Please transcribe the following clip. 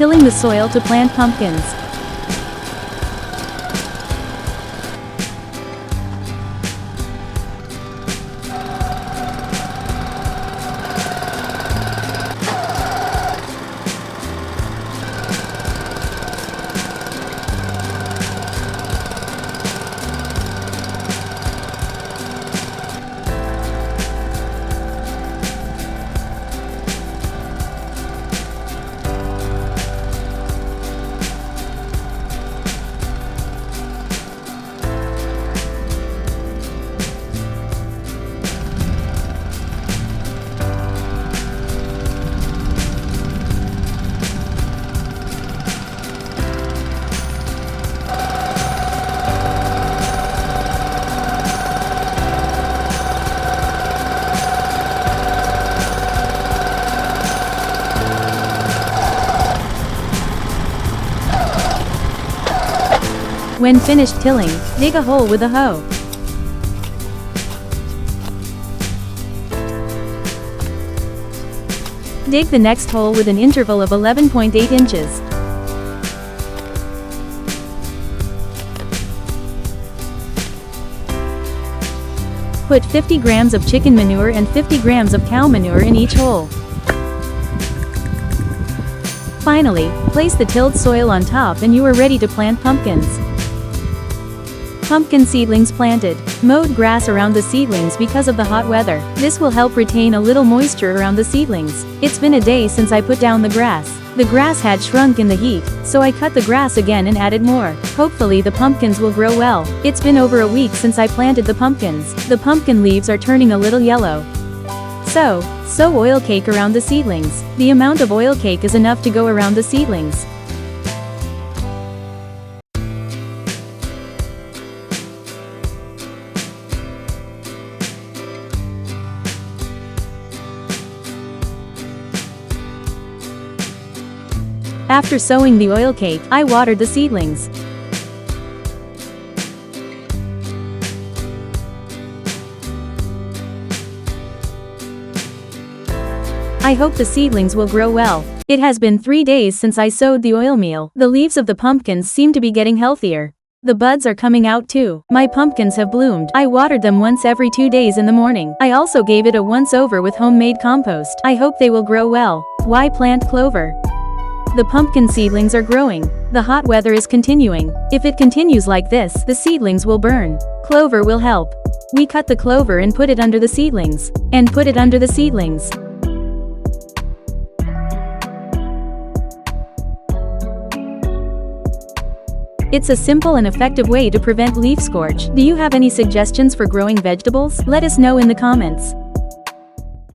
Tilling the soil to plant pumpkins. When finished tilling, dig a hole with a hoe. Dig the next hole with an interval of 11.8 inches. Put 50 grams of chicken manure and 50 grams of cow manure in each hole. Finally, place the tilled soil on top and you are ready to plant pumpkins. Pumpkin seedlings planted. Mowed grass around the seedlings because of the hot weather. This will help retain a little moisture around the seedlings. It's been a day since I put down the grass. The grass had shrunk in the heat, so I cut the grass again and added more. Hopefully the pumpkins will grow well. It's been over a week since I planted the pumpkins. The pumpkin leaves are turning a little yellow. Sow oil cake around the seedlings. The amount of oil cake is enough to go around the seedlings. After sowing the oil cake, I watered the seedlings. I hope the seedlings will grow well. It has been 3 days since I sowed the oil meal. The leaves of the pumpkins seem to be getting healthier. The buds are coming out too. My pumpkins have bloomed. I watered them once every 2 days in the morning. I also gave it a once over with homemade compost. I hope they will grow well. Why plant clover? The pumpkin seedlings are growing. The hot weather is continuing. If it continues like this, the seedlings will burn. Clover will help. We cut the clover and put it under the seedlings. And put it under the seedlings. It's a simple and effective way to prevent leaf scorch. Do you have any suggestions for growing vegetables? Let us know in the comments.